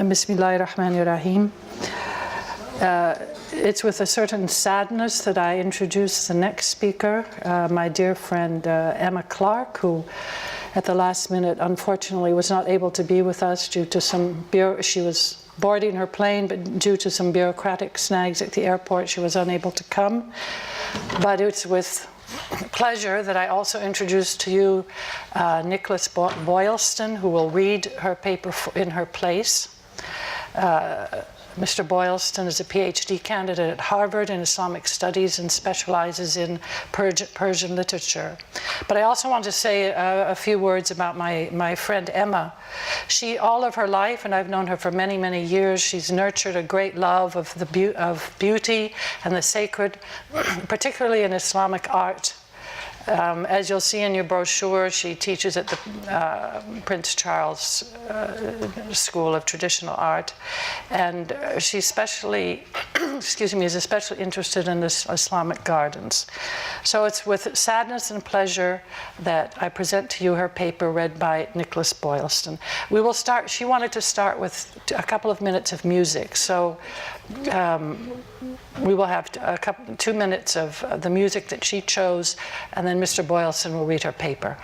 Bismillahirrahmanirrahim. It's with a certain sadness that I introduce the next speaker, my dear friend Emma Clark, who at the last minute unfortunately was not able to be with us due to some she was boarding her plane, but due to some bureaucratic snags at the airport she was unable to come. But it's with pleasure that I also introduce to you Nicholas Boylston, who will read her paper in her place. Mr. Boylston is a PhD candidate at Harvard in Islamic Studies and specializes in Persian literature. But I also want to say a few words about my friend Emma. She, all of her life, and I've known her for many, many years, she's nurtured a great love of beauty and the sacred, particularly in Islamic art. As you'll see in your brochure, she teaches at the Prince Charles School of Traditional Art, and she especially, is especially interested in the Islamic gardens. So it's with sadness and pleasure that I present to you her paper read by Nicholas Boylston. We will start. She wanted to start with a couple of minutes of music, so we will have 2 minutes of the music that she chose, and then Mr. Boylston will read her paper.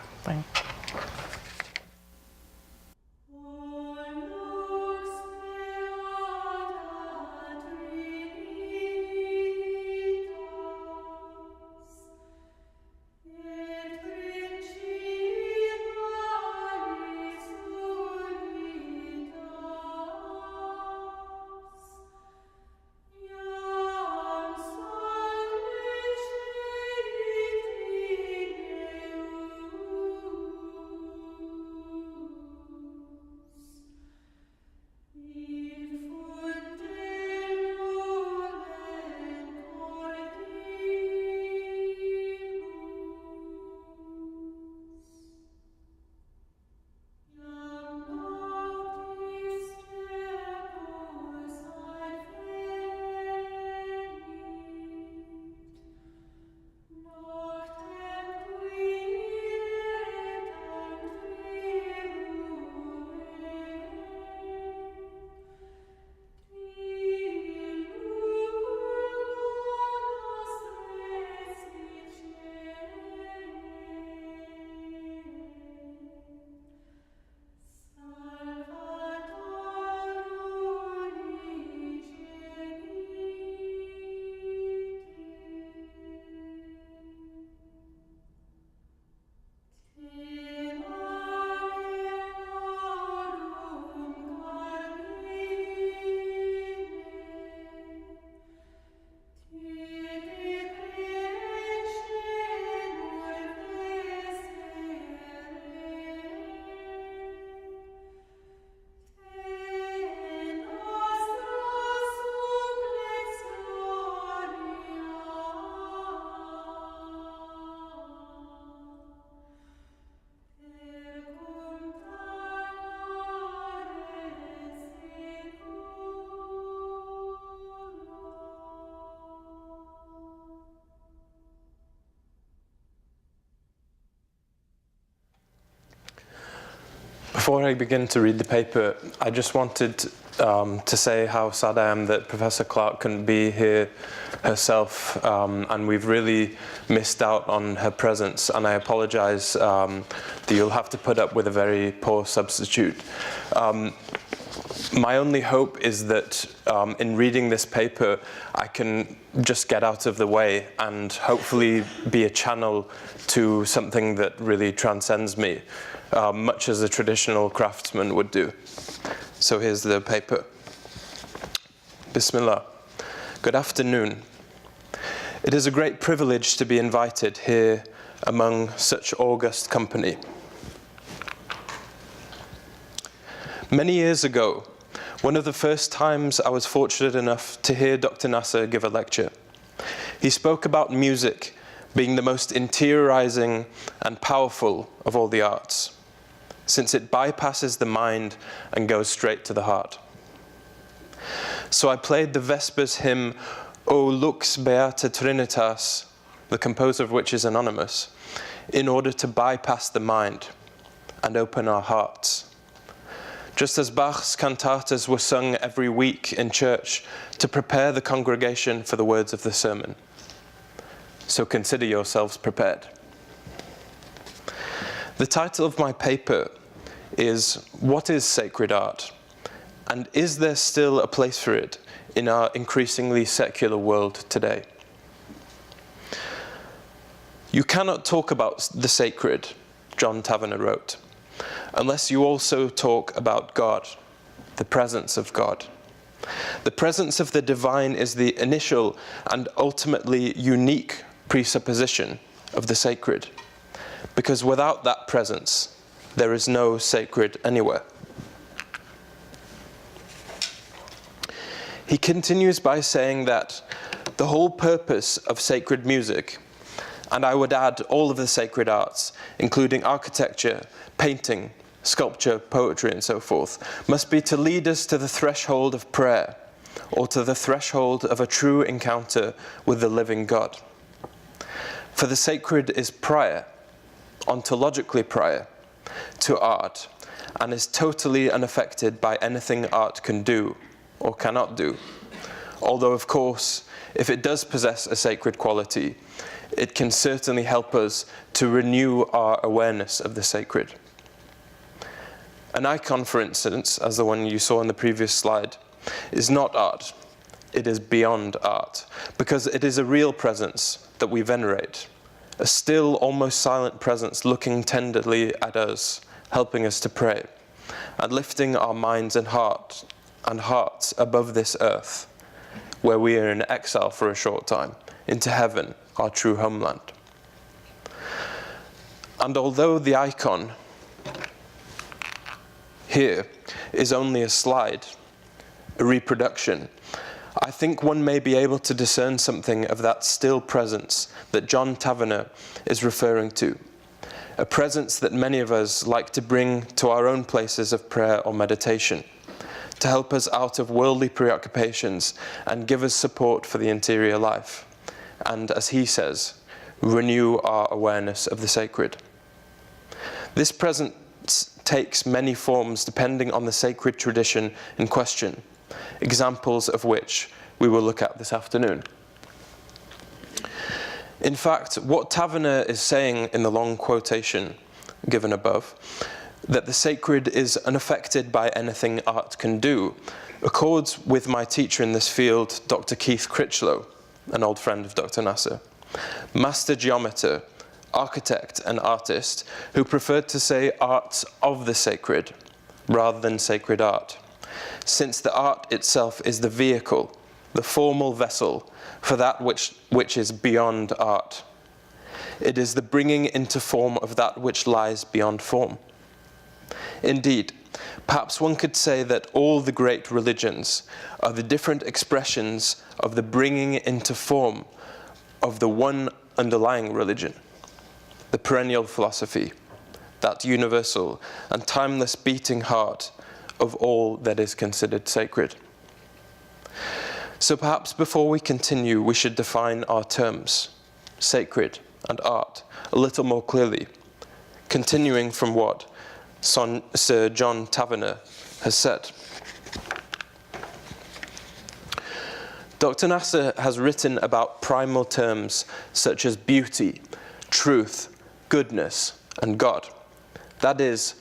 Before I begin to read the paper, I just wanted to say how sad I am that Professor Clark couldn't be here herself, and we've really missed out on her presence, and I apologize that you'll have to put up with a very poor substitute. My only hope is that in reading this paper, I can just get out of the way and hopefully be a channel to something that really transcends me, much as a traditional craftsman would do. So here's the paper. Bismillah. Good afternoon. It is a great privilege to be invited here among such august company. Many years ago, one of the first times I was fortunate enough to hear Dr. Nasser give a lecture. He spoke about music being the most interiorizing and powerful of all the arts, since it bypasses the mind and goes straight to the heart. So I played the Vespers hymn, O Lux Beata Trinitas, the composer of which is anonymous, in order to bypass the mind and open our hearts. just as Bach's cantatas were sung every week in church to prepare the congregation for the words of the sermon. So consider yourselves prepared. The title of my paper is "What is Sacred Art? And is there still a place for it in our increasingly secular world today?" "You cannot talk about the sacred," John Tavener wrote, "unless you also talk about God, the presence of God. The presence of the divine is the initial and ultimately unique presupposition of the sacred, because without that presence, there is no sacred anywhere." He continues by saying that the whole purpose of sacred music, and I would add all of the sacred arts, including architecture, painting, sculpture, poetry, and so forth, must be to lead us to the threshold of prayer, or to the threshold of a true encounter with the living God. For the sacred is prior, ontologically prior, to art, and is totally unaffected by anything art can do or cannot do. Although, of course, if it does possess a sacred quality, it can certainly help us to renew our awareness of the sacred. An icon, for instance, as the one you saw in the previous slide, is not art. It is beyond art, because it is a real presence that we venerate, a still, almost silent presence looking tenderly at us, helping us to pray, and lifting our minds and hearts above this earth, where we are in exile for a short time, into heaven, our true homeland. And although the icon here is only a slide, a reproduction, I think one may be able to discern something of that still presence that John Tavener is referring to, a presence that many of us like to bring to our own places of prayer or meditation, to help us out of worldly preoccupations and give us support for the interior life, and, as he says, renew our awareness of the sacred. This presence takes many forms depending on the sacred tradition in question, examples of which we will look at this afternoon. In fact, what Tavener is saying in the long quotation given above, that the sacred is unaffected by anything art can do, accords with my teacher in this field, Dr. Keith Critchlow, an old friend of Dr. Nasser, master geometer, architect and artist, who preferred to say arts of the sacred rather than sacred art, since the art itself is the vehicle, the formal vessel for that which is beyond art. It is the bringing into form of that which lies beyond form. Indeed, perhaps one could say that all the great religions are the different expressions of the bringing into form of the one underlying religion, the perennial philosophy, that universal and timeless beating heart of all that is considered sacred. So perhaps before we continue, we should define our terms, sacred and art, a little more clearly, continuing from what Sir John Tavener has said. Dr. Nasser has written about primal terms such as beauty, truth, goodness, and God. That is,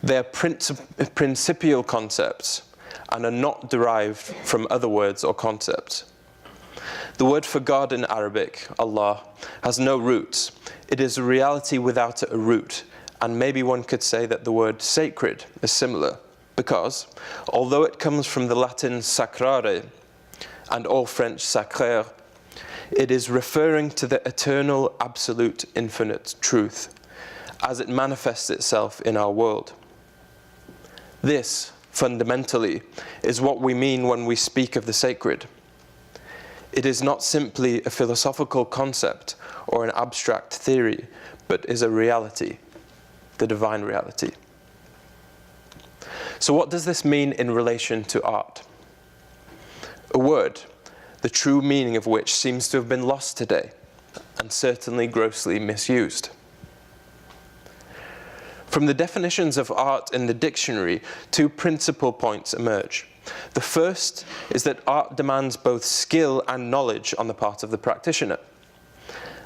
they are principial concepts and are not derived from other words or concepts. The word for God in Arabic, Allah, has no roots. It is a reality without a root, and maybe one could say that the word sacred is similar, because although it comes from the Latin sacrare and Old French sacrer, it is referring to the eternal, absolute, infinite truth as it manifests itself in our world. This, fundamentally, is what we mean when we speak of the sacred. It is not simply a philosophical concept or an abstract theory, but is a reality, the divine reality. So what does this mean in relation to art? A word, the true meaning of which seems to have been lost today, and certainly grossly misused. From the definitions of art in the dictionary, two principal points emerge. The first is that art demands both skill and knowledge on the part of the practitioner.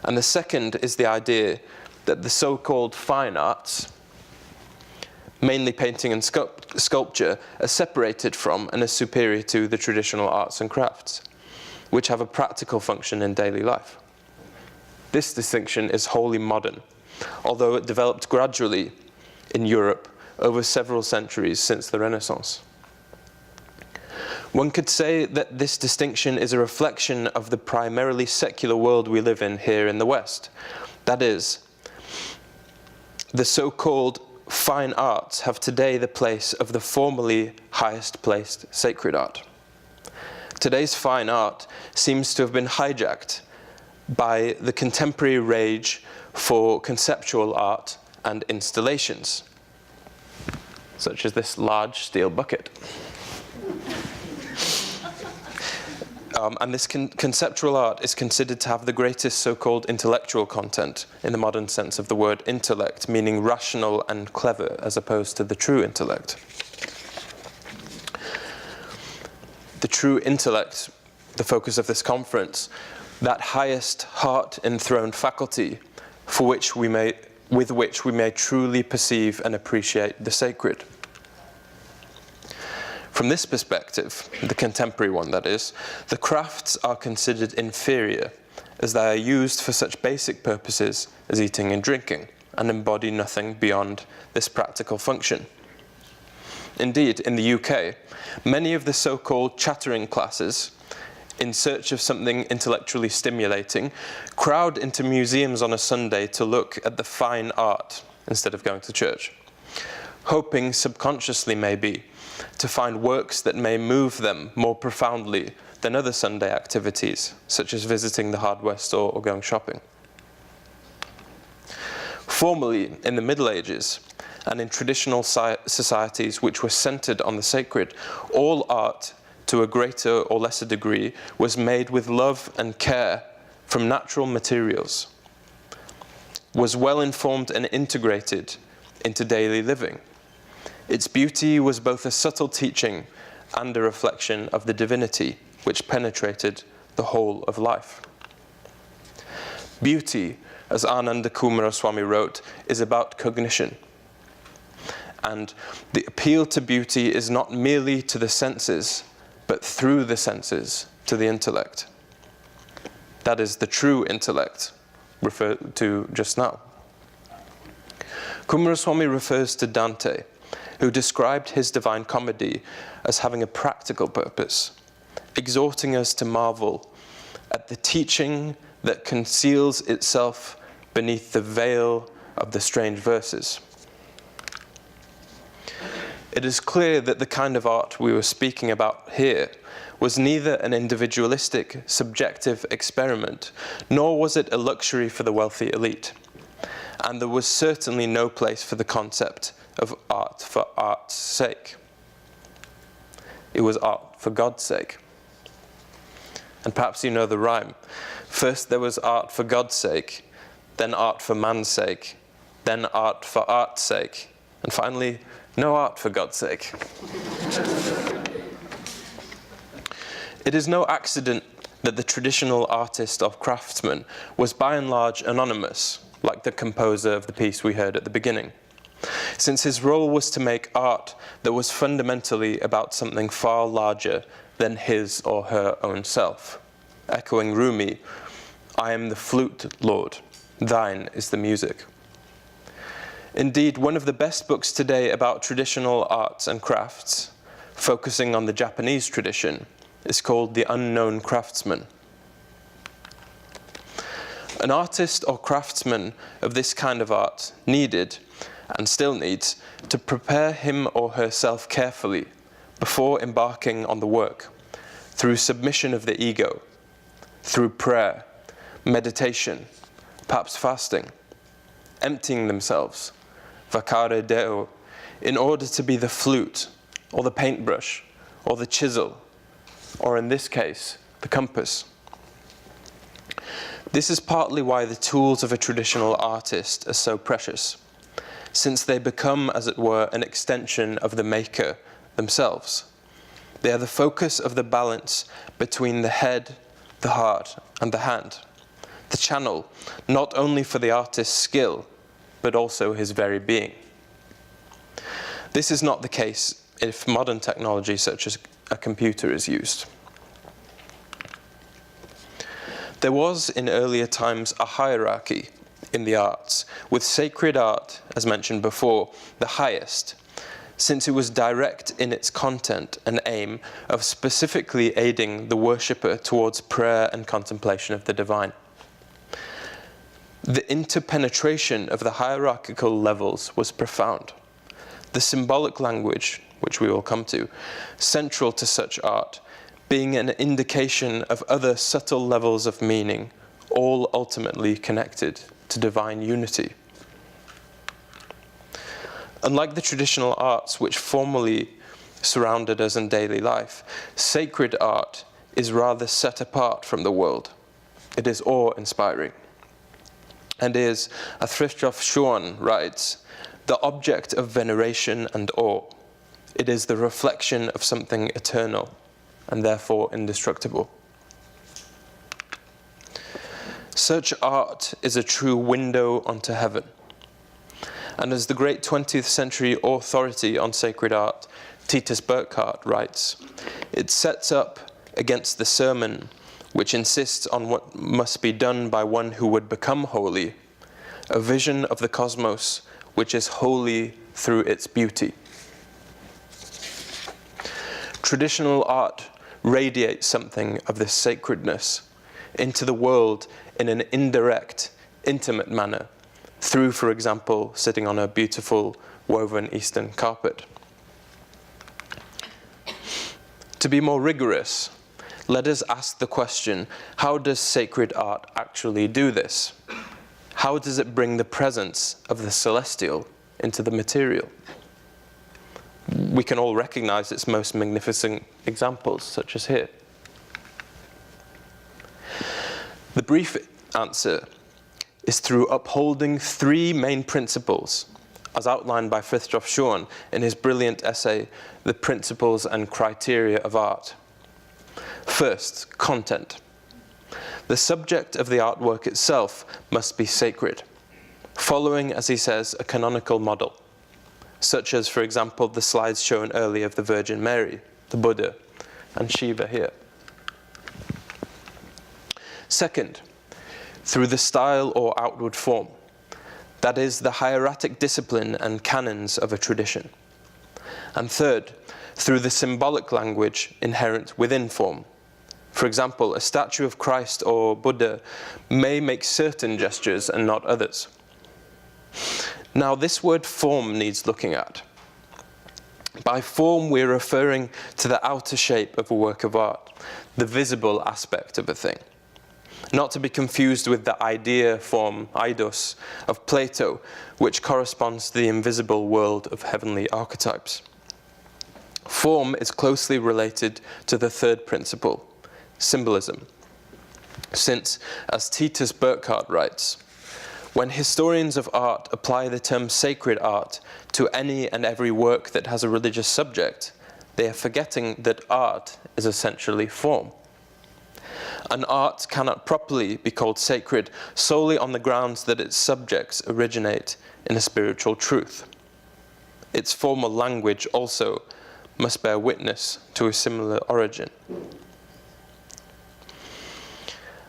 And the second is the idea that the so-called fine arts, mainly painting and sculpture, are separated from and are superior to the traditional arts and crafts, which have a practical function in daily life. This distinction is wholly modern, although it developed gradually in Europe over several centuries since the Renaissance. One could say that this distinction is a reflection of the primarily secular world we live in here in the West. That is, the so-called fine arts have today the place of the formerly highest placed sacred art. Today's fine art seems to have been hijacked by the contemporary rage for conceptual art and installations, such as this large steel bucket. And this conceptual art is considered to have the greatest so-called intellectual content in the modern sense of the word intellect, meaning rational and clever, as opposed to the true intellect. The true intellect, the focus of this conference, that highest heart-enthroned faculty with which we may truly perceive and appreciate the sacred. From this perspective, the contemporary one that is, the crafts are considered inferior as they are used for such basic purposes as eating and drinking and embody nothing beyond this practical function. Indeed, in the UK, many of the so-called chattering classes, in search of something intellectually stimulating, crowd into museums on a Sunday to look at the fine art instead of going to church, hoping subconsciously maybe to find works that may move them more profoundly than other Sunday activities, such as visiting the hardware store or going shopping. Formerly, in the Middle Ages, and in traditional societies which were centered on the sacred, all art, to a greater or lesser degree, was made with love and care from natural materials, was well informed and integrated into daily living. Its beauty was both a subtle teaching and a reflection of the divinity which penetrated the whole of life. Beauty, as Ananda Coomaraswamy wrote, is about cognition. And the appeal to beauty is not merely to the senses, but through the senses to the intellect. That is the true intellect referred to just now. Coomaraswamy refers to Dante, who described his Divine Comedy as having a practical purpose, exhorting us to marvel at the teaching that conceals itself beneath the veil of the strange verses. It is clear that the kind of art we were speaking about here was neither an individualistic, subjective experiment, nor was it a luxury for the wealthy elite. And there was certainly no place for the concept of art for art's sake. It was art for God's sake. And perhaps you know the rhyme. First there was art for God's sake, then art for man's sake, then art for art's sake, and finally, no art for God's sake. It is no accident that the traditional artist or craftsman was by and large anonymous, like the composer of the piece we heard at the beginning, since his role was to make art that was fundamentally about something far larger than his or her own self. Echoing Rumi, "I am the flute, Lord, thine is the music." Indeed, one of the best books today about traditional arts and crafts, focusing on the Japanese tradition, is called The Unknown Craftsman. An artist or craftsman of this kind of art needed, and still needs, to prepare him or herself carefully before embarking on the work, through submission of the ego, through prayer, meditation, perhaps fasting, emptying themselves, vacare deo, in order to be the flute, or the paintbrush, or the chisel, or in this case, the compass. This is partly why the tools of a traditional artist are so precious. since they become, as it were, an extension of the maker themselves. They are the focus of the balance between the head, the heart, and the hand, the channel not only for the artist's skill, but also his very being. This is not the case if modern technology such as a computer is used. There was in earlier times a hierarchy in the arts, with sacred art, as mentioned before, the highest, since it was direct in its content and aim of specifically aiding the worshipper towards prayer and contemplation of the divine. The interpenetration of the hierarchical levels was profound. The symbolic language, which we will come to, central to such art, being an indication of other subtle levels of meaning, all ultimately connected to divine unity. Unlike the traditional arts which formerly surrounded us in daily life, sacred art is rather set apart from the world. It is awe-inspiring, and is, as Frithjof Schuon writes, the object of veneration and awe. It is the reflection of something eternal, and therefore indestructible. Such art is a true window onto heaven. And as the great 20th century authority on sacred art, Titus Burckhardt, writes, it sets up against the sermon, which insists on what must be done by one who would become holy, a vision of the cosmos which is holy through its beauty. Traditional art radiates something of this sacredness into the world in an indirect, intimate manner, through, for example, sitting on a beautiful woven Eastern carpet. To be more rigorous, let us ask the question, how does sacred art actually do this? How does it bring the presence of the celestial into the material? We can all recognize its most magnificent examples, such as here. The brief answer is through upholding three main principles, as outlined by Frithjof Schuon in his brilliant essay, The Principles and Criteria of Art. First, content. The subject of the artwork itself must be sacred, following, as he says, a canonical model, such as, for example, the slides shown earlier of the Virgin Mary, the Buddha, and Shiva here. Second, through the style or outward form, that is, the hieratic discipline and canons of a tradition. And third, through the symbolic language inherent within form. For example, a statue of Christ or Buddha may make certain gestures and not others. Now, this word form needs looking at. By form, we're referring to the outer shape of a work of art, the visible aspect of a thing. Not to be confused with the idea form, eidos, of Plato, which corresponds to the invisible world of heavenly archetypes. Form is closely related to the third principle, symbolism, since, as Titus Burckhardt writes, when historians of art apply the term sacred art to any and every work that has a religious subject, they are forgetting that art is essentially form. An art cannot properly be called sacred solely on the grounds that its subjects originate in a spiritual truth. Its formal language also must bear witness to a similar origin.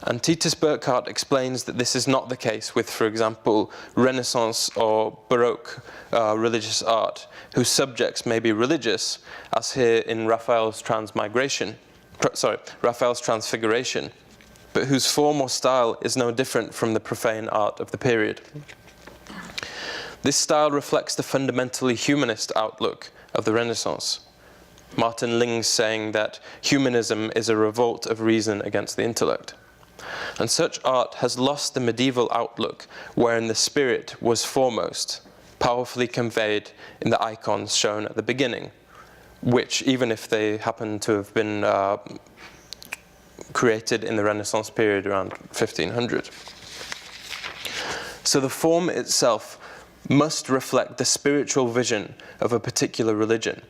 And Titus Burckhardt explains that this is not the case with, for example, Renaissance or Baroque religious art, whose subjects may be religious, as here in Raphael's Transfiguration, but whose form or style is no different from the profane art of the period. This style reflects the fundamentally humanist outlook of the Renaissance. Martin Ling's saying that humanism is a revolt of reason against the intellect. And such art has lost the medieval outlook wherein the spirit was foremost, powerfully conveyed in the icons shown at the beginning, which, even if they happen to have been created in the Renaissance period around 1500. So the form itself must reflect the spiritual vision of a particular religion,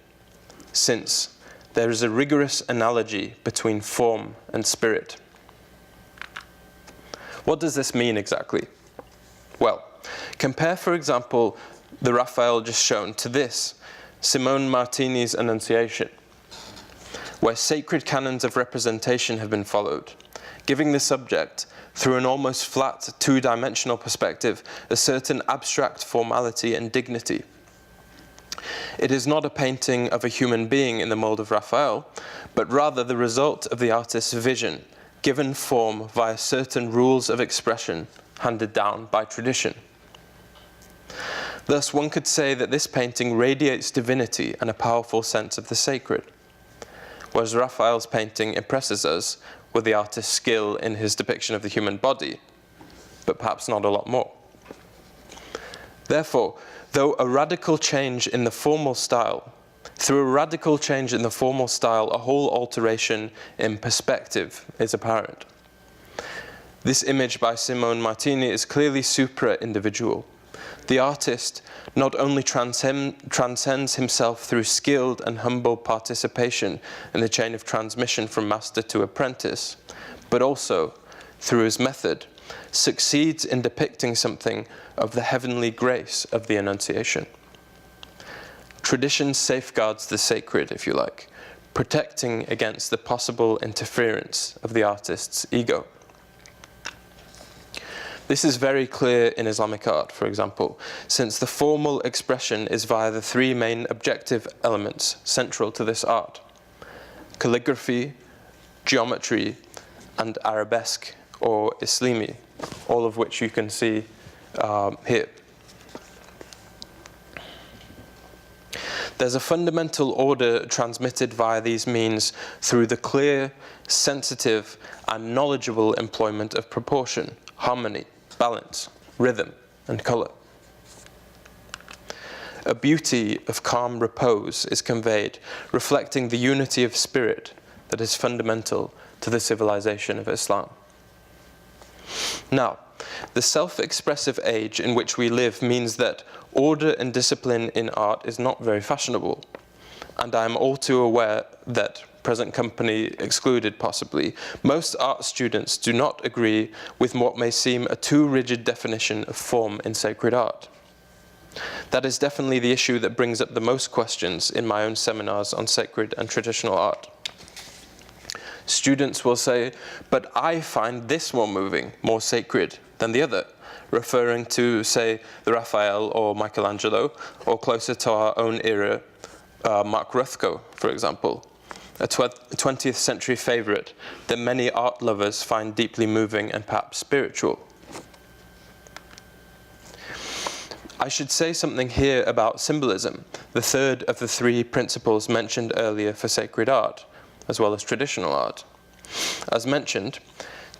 since there is a rigorous analogy between form and spirit. What does this mean exactly? Well, compare, for example, the Raphael just shown to this, Simone Martini's Annunciation, where sacred canons of representation have been followed, giving the subject, through an almost flat, two-dimensional perspective, a certain abstract formality and dignity. It is not a painting of a human being in the mold of Raphael, but rather the result of the artist's vision, given form via certain rules of expression handed down by tradition. Thus, one could say that this painting radiates divinity and a powerful sense of the sacred, whereas Raphael's painting impresses us with the artist's skill in his depiction of the human body, but perhaps not a lot more. Therefore, through a radical change in the formal style, a whole alteration in perspective is apparent. This image by Simone Martini is clearly supra-individual. The artist not only transcends himself through skilled and humble participation in the chain of transmission from master to apprentice, but also, through his method, succeeds in depicting something of the heavenly grace of the Annunciation. Tradition safeguards the sacred, if you like, protecting against the possible interference of the artist's ego. This is very clear in Islamic art, for example, since the formal expression is via the three main objective elements central to this art: calligraphy, geometry, and arabesque or islimi, all of which you can see here. There's a fundamental order transmitted via these means through the clear, sensitive, and knowledgeable employment of proportion, harmony, balance, rhythm, and colour. A beauty of calm repose is conveyed, reflecting the unity of spirit that is fundamental to the civilization of Islam. Now, the self-expressive age in which we live means that order and discipline in art is not very fashionable, and I am all too aware that, present company excluded possibly, most art students do not agree with what may seem a too rigid definition of form in sacred art. That is definitely the issue that brings up the most questions in my own seminars on sacred and traditional art. Students will say, but I find this one moving more sacred than the other, referring to, say, the Raphael or Michelangelo, or closer to our own era, Mark Rothko, for example, a 20th century favourite that many art lovers find deeply moving and perhaps spiritual. I should say something here about symbolism, the third of the three principles mentioned earlier for sacred art, as well as traditional art. As mentioned,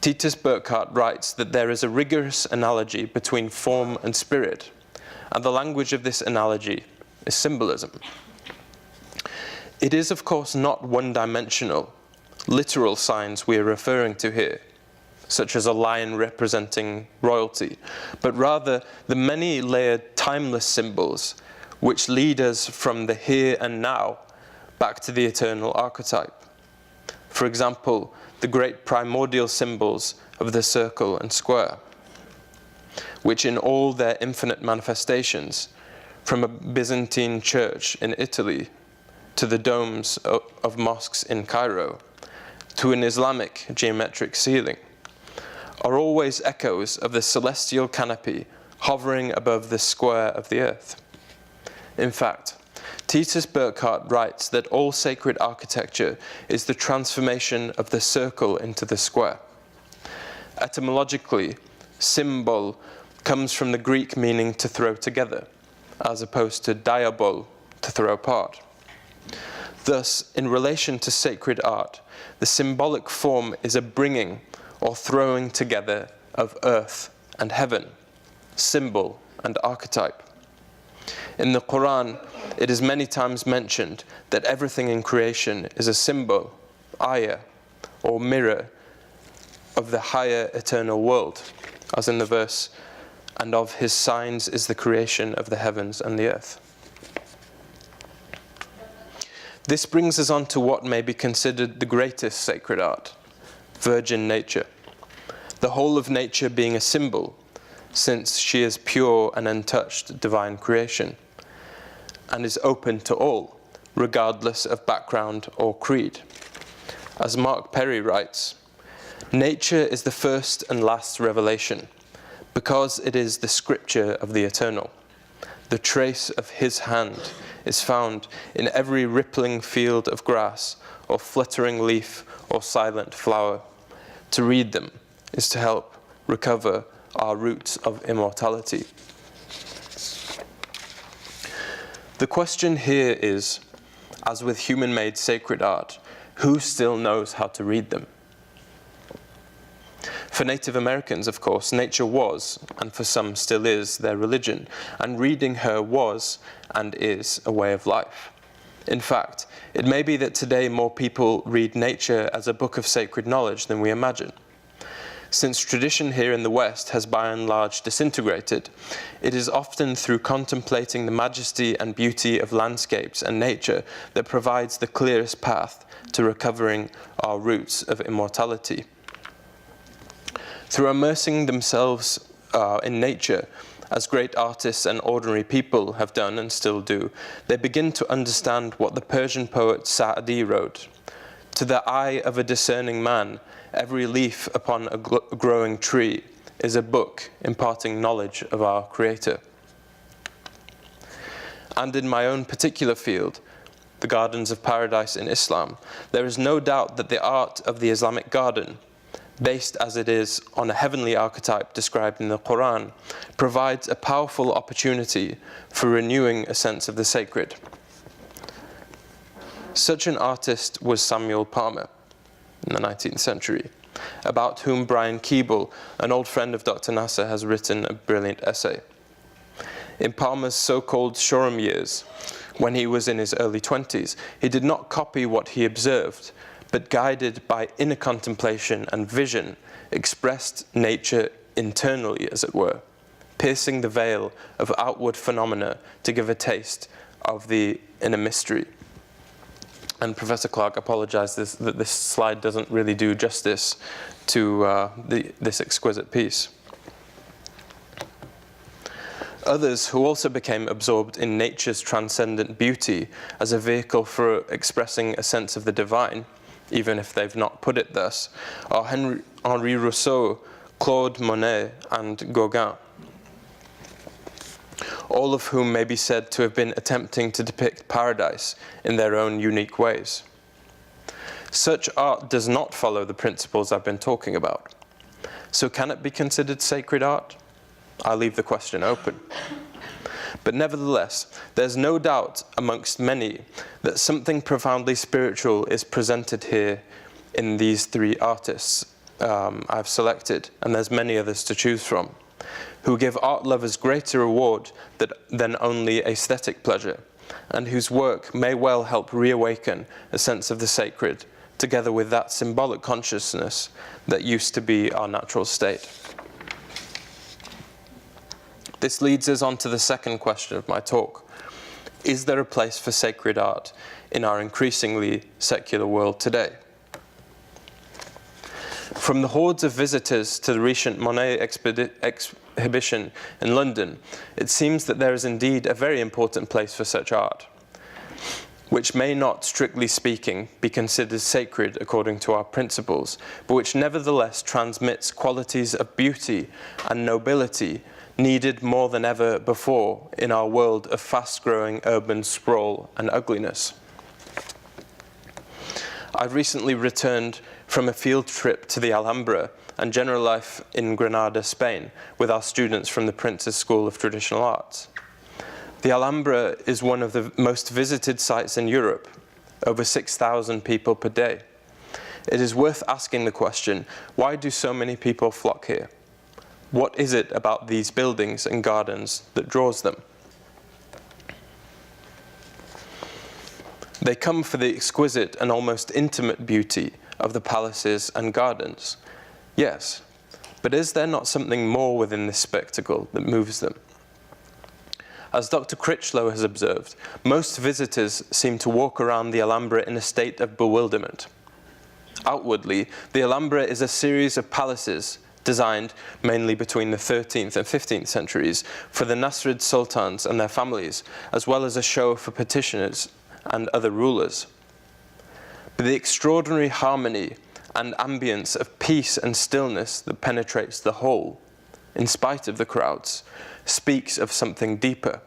Titus Burckhardt writes that there is a rigorous analogy between form and spirit, and the language of this analogy is symbolism. It is, of course, not one-dimensional, literal signs we are referring to here, such as a lion representing royalty, but rather the many-layered, timeless symbols which lead us from the here and now back to the eternal archetype. For example, the great primordial symbols of the circle and square, which in all their infinite manifestations, from a Byzantine church in Italy to the domes of mosques in Cairo, to an Islamic geometric ceiling, are always echoes of the celestial canopy hovering above the square of the earth. In fact, Titus Burckhardt writes that all sacred architecture is the transformation of the circle into the square. Etymologically, symbol comes from the Greek meaning to throw together, as opposed to diabol, to throw apart. Thus, in relation to sacred art, the symbolic form is a bringing or throwing together of earth and heaven, symbol and archetype. In the Quran, it is many times mentioned that everything in creation is a symbol, ayah, or mirror of the higher eternal world, as in the verse, and of his signs is the creation of the heavens and the earth. This brings us on to what may be considered the greatest sacred art, virgin nature. The whole of nature being a symbol, since she is pure and untouched divine creation, and is open to all, regardless of background or creed. As Mark Perry writes, nature is the first and last revelation, because it is the scripture of the eternal. The trace of his hand is found in every rippling field of grass, or fluttering leaf, or silent flower. To read them is to help recover our roots of immortality. The question here is, as with human-made sacred art, who still knows how to read them? For Native Americans, of course, nature was, and for some still is, their religion, and reading her was and is a way of life. In fact, it may be that today more people read nature as a book of sacred knowledge than we imagine. Since tradition here in the West has by and large disintegrated, it is often through contemplating the majesty and beauty of landscapes and nature that provides the clearest path to recovering our roots of immortality. Through immersing themselves in nature, as great artists and ordinary people have done and still do, they begin to understand what the Persian poet Sa'di wrote. To the eye of a discerning man, every leaf upon a growing tree is a book imparting knowledge of our Creator. And in my own particular field, the gardens of paradise in Islam, there is no doubt that the art of the Islamic garden, based as it is on a heavenly archetype described in the Quran, provides a powerful opportunity for renewing a sense of the sacred. Such an artist was Samuel Palmer in the 19th century, about whom Brian Keeble, an old friend of Dr. Nasser, has written a brilliant essay. In Palmer's so-called Shoreham years, when he was in his early 20s, he did not copy what he observed, but guided by inner contemplation and vision, expressed nature internally, as it were, piercing the veil of outward phenomena to give a taste of the inner mystery. And Professor Clark apologizes that this slide doesn't really do justice to this exquisite piece. Others who also became absorbed in nature's transcendent beauty as a vehicle for expressing a sense of the divine, even if they've not put it thus, are Henri Rousseau, Claude Monet, and Gauguin, all of whom may be said to have been attempting to depict paradise in their own unique ways. Such art does not follow the principles I've been talking about. So can it be considered sacred art? I'll leave the question open. But nevertheless, there's no doubt amongst many that something profoundly spiritual is presented here in these three artists I've selected, and there's many others to choose from, who give art lovers greater reward than only aesthetic pleasure, and whose work may well help reawaken a sense of the sacred, together with that symbolic consciousness that used to be our natural state. This leads us on to the second question of my talk. Is there a place for sacred art in our increasingly secular world today? From the hordes of visitors to the recent Monet exhibition in London, it seems that there is indeed a very important place for such art, which may not, strictly speaking, be considered sacred according to our principles, but which nevertheless transmits qualities of beauty and nobility needed more than ever before in our world of fast-growing urban sprawl and ugliness. I've recently returned from a field trip to the Alhambra and general life in Granada, Spain, with our students from the Prince's School of Traditional Arts. The Alhambra is one of the most visited sites in Europe, over 6,000 people per day. It is worth asking the question, why do so many people flock here? What is it about these buildings and gardens that draws them? They come for the exquisite and almost intimate beauty of the palaces and gardens, yes, But is there not something more within this spectacle that moves them? As Dr. Critchlow has observed, most visitors seem to walk around the Alhambra in a state of bewilderment. Outwardly, the Alhambra is a series of palaces designed mainly between the 13th and 15th centuries for the Nasrid sultans and their families, as well as a show for petitioners and other rulers. But the extraordinary harmony and ambience of peace and stillness that penetrates the whole, in spite of the crowds, speaks of something deeper.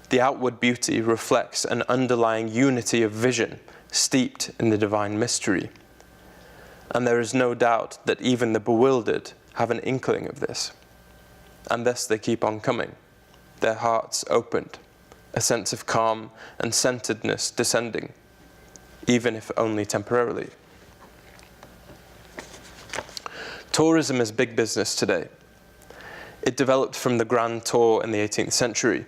The outward beauty reflects an underlying unity of vision steeped in the divine mystery. And there is no doubt that even the bewildered have an inkling of this. And thus they keep on coming, their hearts opened, a sense of calm and centeredness descending, even if only temporarily. Tourism is big business today. It developed from the Grand Tour in the 18th century,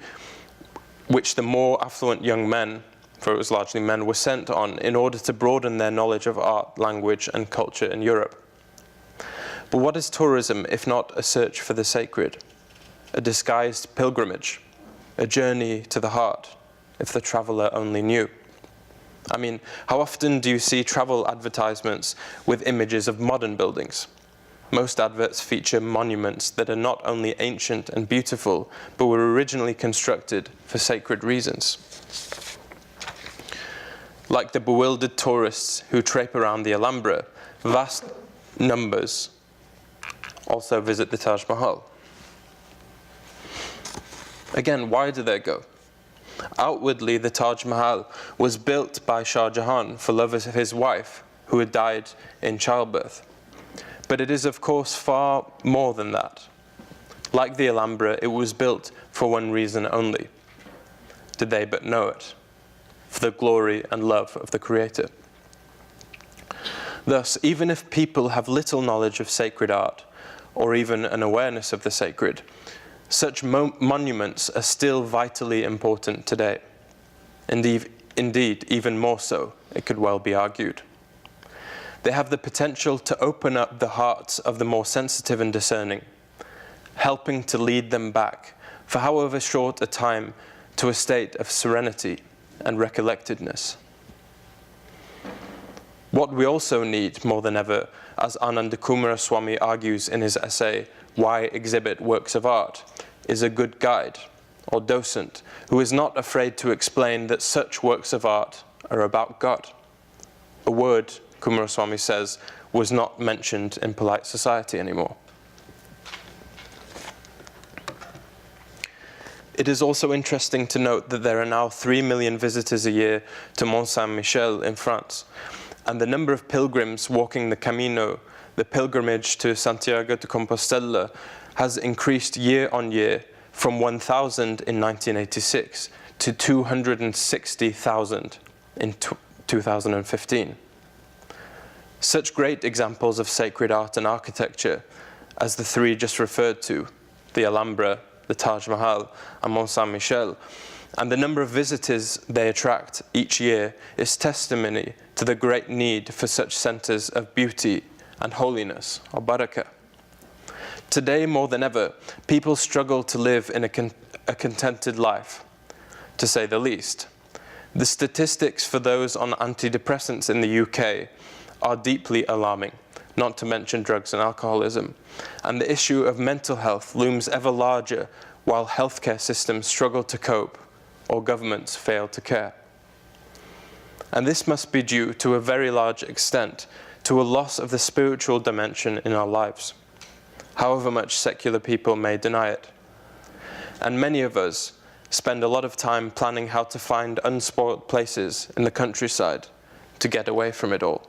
which the more affluent young men, for it was largely men, were sent on in order to broaden their knowledge of art, language, and culture in Europe. But what is tourism if not a search for the sacred, a disguised pilgrimage, a journey to the heart, if the traveller only knew? I mean, how often do you see travel advertisements with images of modern buildings? Most adverts feature monuments that are not only ancient and beautiful, but were originally constructed for sacred reasons. Like the bewildered tourists who trape around the Alhambra, vast numbers also visit the Taj Mahal. Again, why do they go? Outwardly, the Taj Mahal was built by Shah Jahan for love of his wife, who had died in childbirth. But it is, of course, far more than that. Like the Alhambra, it was built for one reason only. Did they but know it? For the glory and love of the Creator. Thus, even if people have little knowledge of sacred art, or even an awareness of the sacred, such monuments are still vitally important today. Indeed, even more so, it could well be argued. They have the potential to open up the hearts of the more sensitive and discerning, helping to lead them back, for however short a time, to a state of serenity and recollectedness. What we also need more than ever, as Ananda Coomaraswamy argues in his essay, Why Exhibit Works of Art, is a good guide or docent who is not afraid to explain that such works of art are about God. A word, Coomaraswamy says, was not mentioned in polite society anymore. It is also interesting to note that there are now 3 million visitors a year to Mont Saint-Michel in France, and the number of pilgrims walking the Camino, the pilgrimage to Santiago de Compostela, has increased year on year from 1,000 in 1986 to 260,000 in 2015. Such great examples of sacred art and architecture as the three just referred to, the Alhambra, the Taj Mahal, and Mont Saint-Michel, and the number of visitors they attract each year is testimony to the great need for such centers of beauty and holiness, or barakah. Today, more than ever, people struggle to live in a contented life, to say the least. The statistics for those on antidepressants in the UK are deeply alarming, not to mention drugs and alcoholism. And the issue of mental health looms ever larger while healthcare systems struggle to cope or governments fail to care. And this must be due to a very large extent to a loss of the spiritual dimension in our lives, however much secular people may deny it. And many of us spend a lot of time planning how to find unspoilt places in the countryside to get away from it all.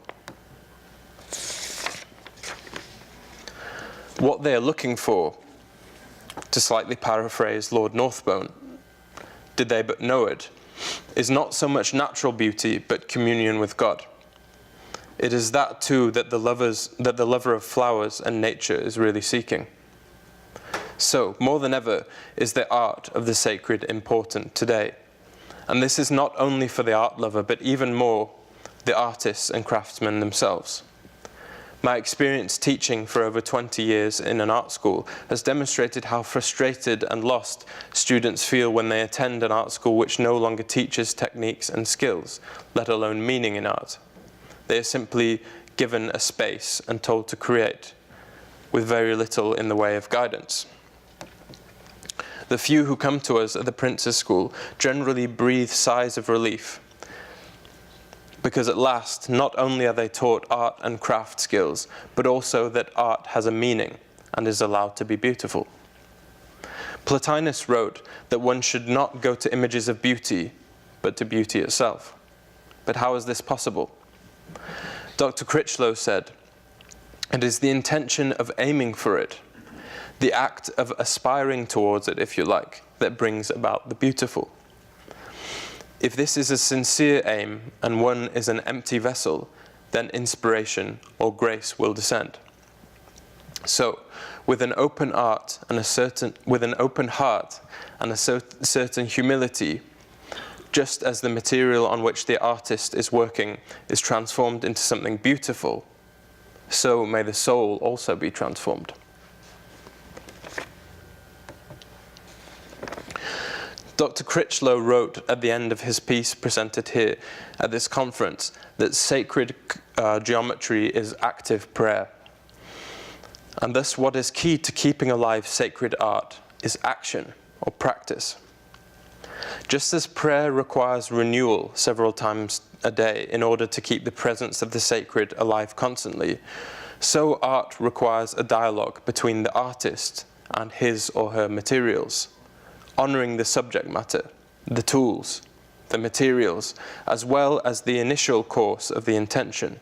What they are looking for, to slightly paraphrase Lord Northbone, did they but know it, is not so much natural beauty but communion with God. It is that too that the lover of flowers and nature is really seeking. So, more than ever, is the art of the sacred important today. And this is not only for the art lover, but even more, the artists and craftsmen themselves. My experience teaching for over 20 years in an art school has demonstrated how frustrated and lost students feel when they attend an art school which no longer teaches techniques and skills, let alone meaning in art. They are simply given a space and told to create, with very little in the way of guidance. The few who come to us at the Prince's School generally breathe sighs of relief, because at last, not only are they taught art and craft skills, but also that art has a meaning and is allowed to be beautiful. Plotinus wrote that one should not go to images of beauty, but to beauty itself. But how is this possible? Dr. Critchlow said, "It is the intention of aiming for it, the act of aspiring towards it, if you like, that brings about the beautiful. If this is a sincere aim and one is an empty vessel, then inspiration or grace will descend." So, with an open heart and a certain humility, just as the material on which the artist is working is transformed into something beautiful, so may the soul also be transformed. Dr. Critchlow wrote at the end of his piece presented here at this conference that sacred geometry is active prayer. And thus what is key to keeping alive sacred art is action or practice. Just as prayer requires renewal several times a day in order to keep the presence of the sacred alive constantly, so art requires a dialogue between the artist and his or her materials, honoring the subject matter, the tools, the materials, as well as the initial course of the intention,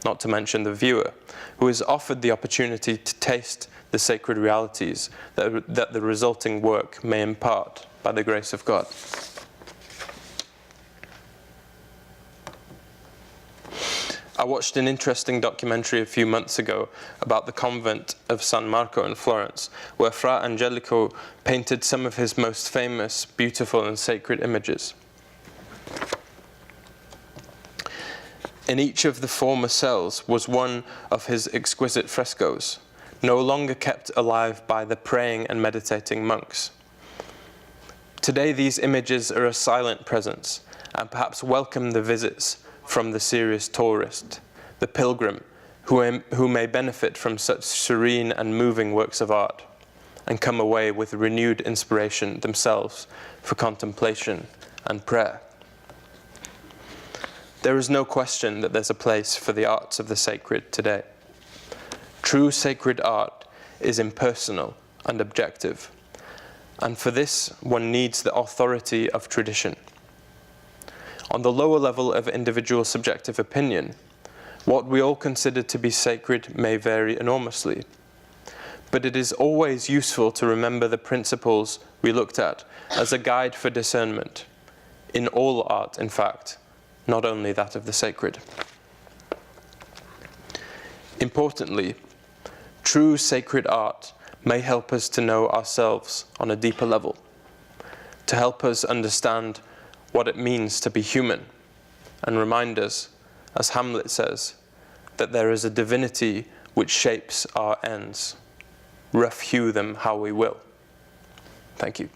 not to mention the viewer, who is offered the opportunity to taste the sacred realities that the resulting work may impart by the grace of God. I watched an interesting documentary a few months ago about the convent of San Marco in Florence, where Fra Angelico painted some of his most famous, beautiful and sacred images. In each of the former cells was one of his exquisite frescoes, no longer kept alive by the praying and meditating monks. Today these images are a silent presence and perhaps welcome the visits from the serious tourist, the pilgrim, who may benefit from such serene and moving works of art and come away with renewed inspiration themselves for contemplation and prayer. There is no question that there's a place for the arts of the sacred today. True sacred art is impersonal and objective, and for this one needs the authority of tradition. On the lower level of individual subjective opinion, what we all consider to be sacred may vary enormously. But it is always useful to remember the principles we looked at as a guide for discernment, in all art, in fact, not only that of the sacred. Importantly, true sacred art may help us to know ourselves on a deeper level, to help us understand what it means to be human, and remind us, as Hamlet says, that there is a divinity which shapes our ends. Rough hew them how we will. Thank you.